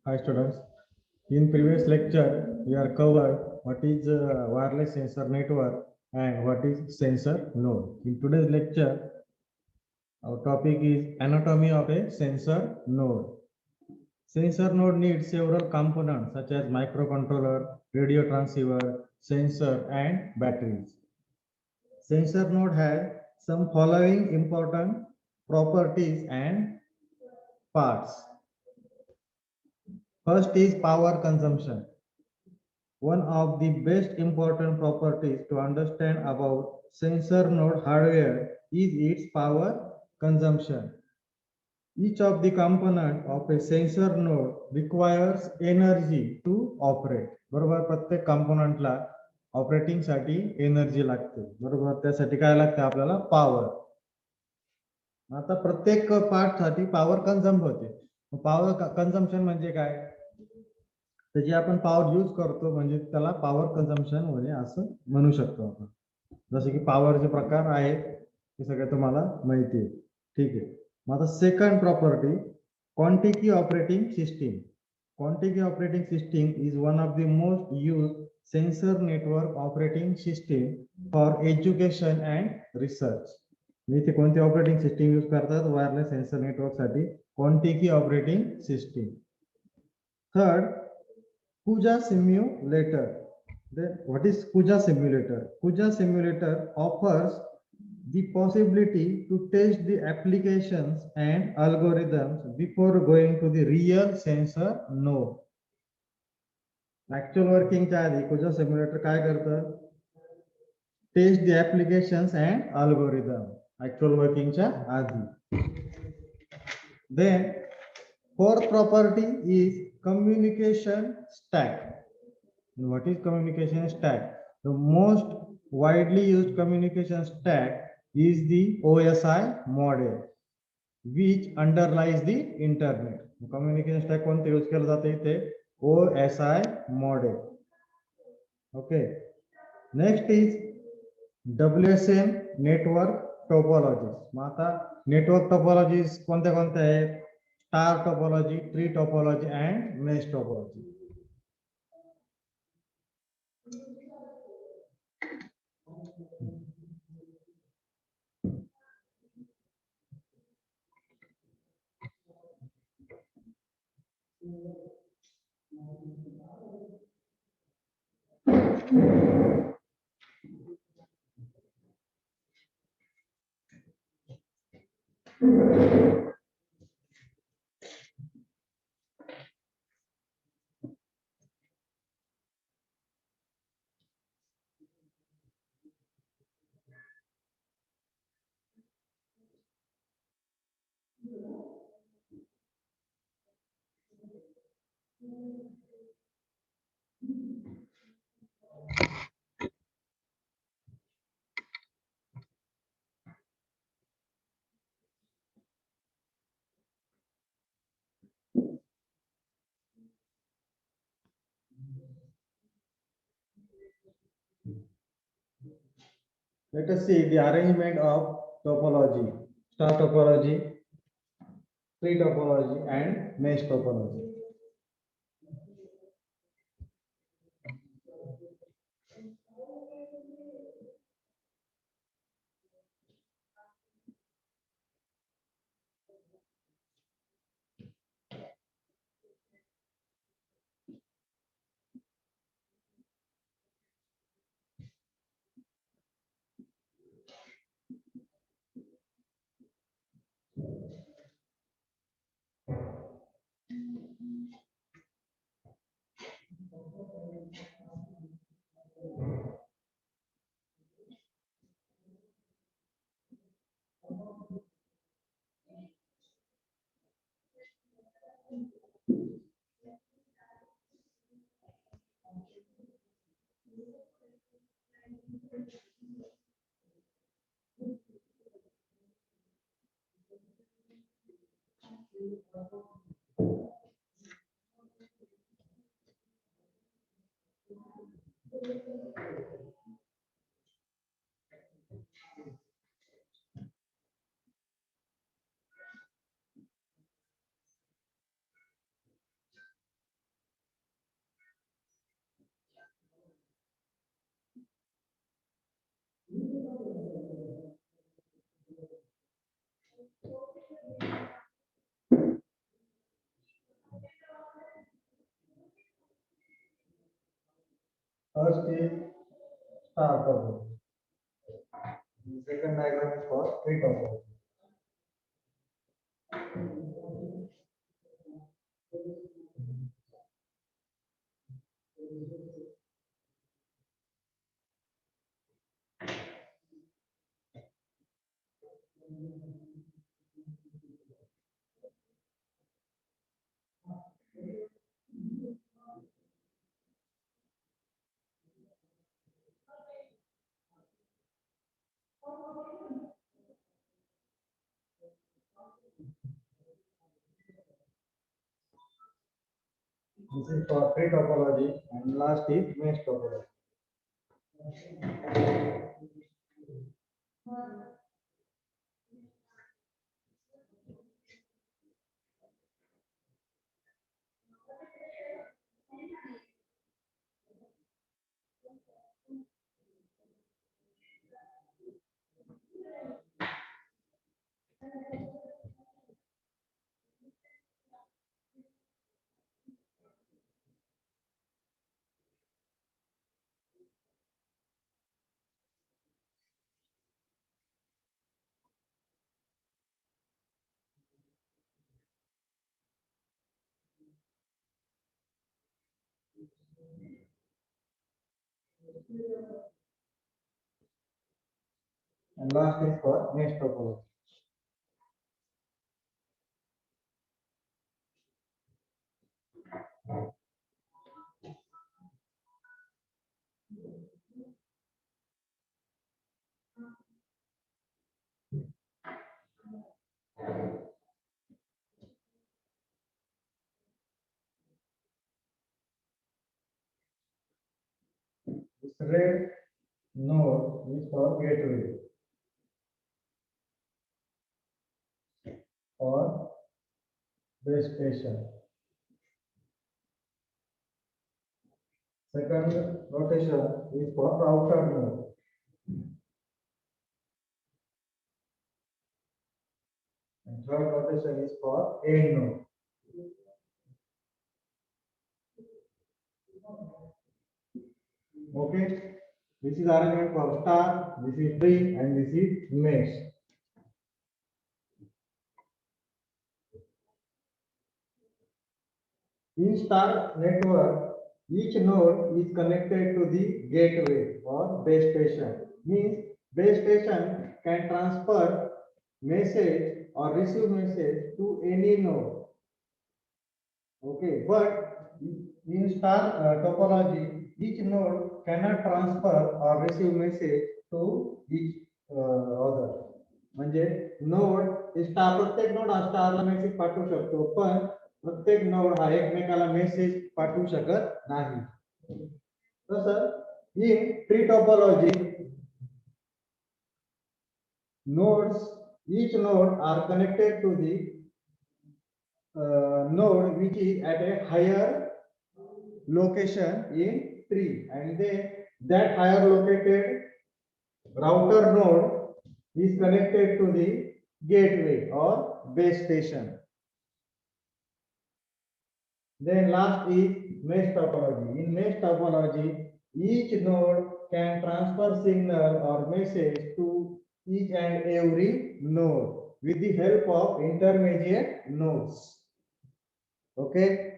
Hi students. In previous lecture, we are covered what is wireless sensor network and what is sensor node. In today's lecture, our topic is anatomy of a sensor node. Sensor node needs several components such as microcontroller, radio transceiver, sensor, and batteries. Sensor node has some following important properties and parts. First is power consumption. One of the best important properties to understand about sensor node hardware is its power consumption. Each of the component of a sensor node requires energy to operate. बरोबर प्रत्येक componentला operating साठी energy लागते. बरोबर त्यासाठी काय लागते आपल्याला power. आता प्रत्येक पार्ट साठी पॉवर कन्झम्प होते. पॉवर कन्झम्पशन म्हणजे काय? त्याची आपण पॉवर यूज करतो म्हणजे त्याला पॉवर कन्झम्पशन होणे असं म्हणू शकतो आपण. जसे की पॉवरचे प्रकार आहेत हे सगळे तुम्हाला माहिती आहे. ठीक आहे. मग आता second property quantity operating system. Quantity operating system is one of the most used sensor network operating system for education and research. इथे कोणती ऑपरेटिंग सिस्टीम यूज करतात वायरलेस सेन्सर नेटवर्क साठी? Quantity operating system. Third, CUJA simulator. Then what is CUJA simulator? CUJA simulator offers the possibility to test the applications and algorithms before going to the real sensor node. Actual working आधी CUJA simulator काय करतं? Test the applications and algorithm. Actual working आधी. Then fourth property is communication stack. What is communication stack? The most widely used communication stack is the OSI model, which underlies the internet. Communication stack कोणते use केलं जाते इथे? OSI model. Okay. Next is WSN network topologies. मग आता network topologies कोणत्या कोणत्या आहेत? Star topology, tree topology and mesh topology. Let us see the arrangement of topology, star topology, tree topology, and mesh topology. First is star topology. The second diagram is for tree topology. This is for tree topology, and last is mesh topology. And last is for mesh topology. This red node is for gateway or base station. Second rotation is for router node. And third rotation is for end node. Okay. This is arrangement for star, this is tree, and this is mesh. In star network, each node is connected to the gateway or base station. Means base station can transfer message or receive message to any node. Okay, but in star topology, each node cannot transfer or receive message to each other. म्हणजे node star प्रत्येक node हा स्टारला message पाठवू शकतो, पण प्रत्येक node हा एकमेकाला message पाठवू शकत नाही. तसं in tree topology nodes, each node are connected to the node which is at a higher location in tree, and then that higher located router node is connected to the gateway or base station. Then last is mesh topology. In mesh topology, each node can transfer signal or message to each and every node with the help of intermediate nodes. Okay.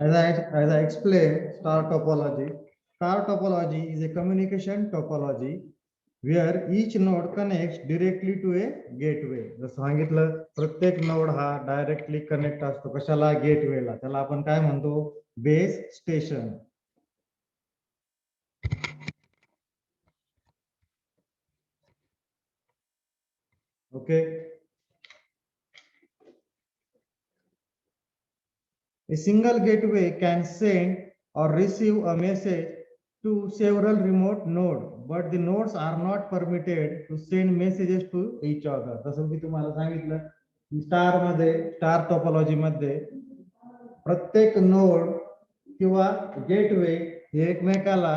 As I explained, star topology, Star topology is a communication topology where each node connects directly to a gateway. जसं सांगितलं प्रत्येक node हा directly connect असतो कशाला, गेटवेला. त्याला आपण काय म्हणतो, base station. Okay. A single gateway can send or receive a message to several remote nodes, but the nodes are not permitted to send messages to each other. जसं की तुम्हाला सांगितलं स्टार मध्ये, स्टार टोपोलॉजी मध्ये प्रत्येक node किंवा gateway हे एकमेकाला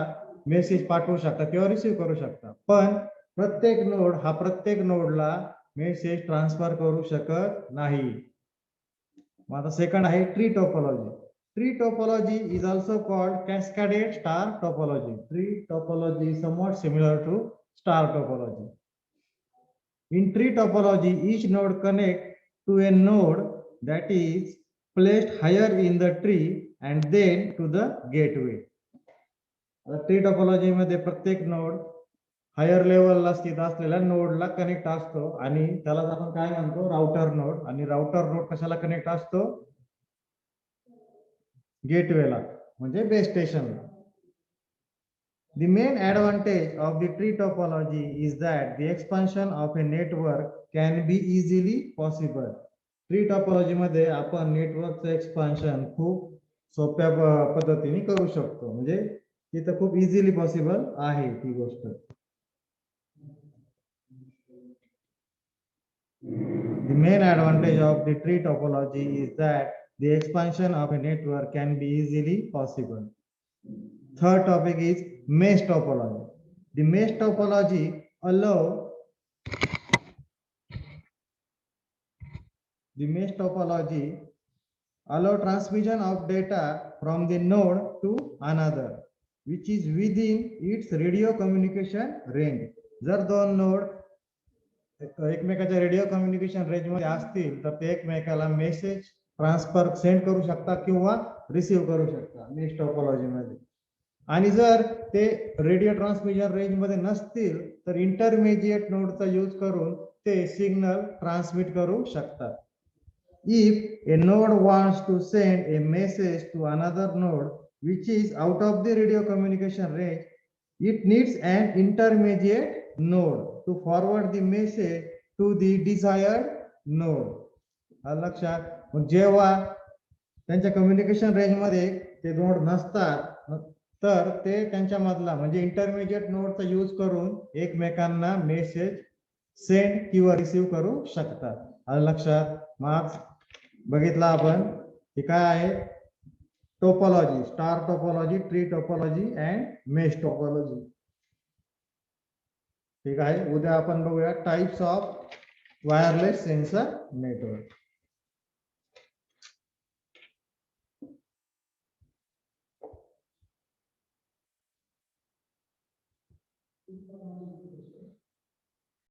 message पाठवू शकतात किंवा रिसीव्ह करू शकतात, पण प्रत्येक नोड हा प्रत्येक नोडला मेसेज ट्रान्सफर करू शकत नाही. आता सेकंड आहे tree topology. Tree topology is also called cascaded star topology. Tree topology is somewhat similar to star topology. In tree topology, each node connects to a node that is placed higher in the tree and then to the gateway. Tree topology मध्ये प्रत्येक node higher लेवलला स्थित असलेल्या नोडला connect असतो आणि त्याला आपण काय म्हणतो, राउटर नोड. आणि राउटर नोड कशाला कनेक्ट असतो, गेटवेला म्हणजे बेस स्टेशनला. The main advantage of the tree topology is that the expansion of a network can be easily possible. Tree topology मध्ये आपण नेटवर्कचं एक्सपान्शन खूप सोप्या पद्धतीने करू शकतो, म्हणजे तिथं खूप इझिली पॉसिबल आहे ती गोष्ट. The main advantage of the tree topology is that the expansion of a network can be easily possible. Third topic is mesh topology. The mesh topology allow transmission of data from the node to another, which is within its radio communication range. जर दोन node एकमेकाच्या radio communication range मध्ये असतील तर ते एकमेकाला message transfer send करू शकतात किंवा रिसीव्ह करू शकतात मेश टोपोलॉजी मध्ये. आणि जर ते रेडिओ ट्रान्समिशन रेंज मध्ये नसतील तर इंटरमिजिएट नोडचा यूज करून ते सिग्नल ट्रान्समिट करू शकतात. If a node wants to send a message to another node which is out of the radio communication range, it needs an intermediate node to forward the message to the desired node. लक्षात. जेव्हा त्यांच्या communication range मध्ये ते node नसतात तर ते त्यांच्या मधला म्हणजे इंटरमिजिएट नोडचा यूज करून एकमेकांना मेसेज सेंड किंवा रिसीव्ह करू शकतात. लक्षात. मग बघितला आपण हे काय आहे, topology, star topology, tree topology and mesh topology. ठीक आहे. उद्या आपण बघूया types of wireless sensor network.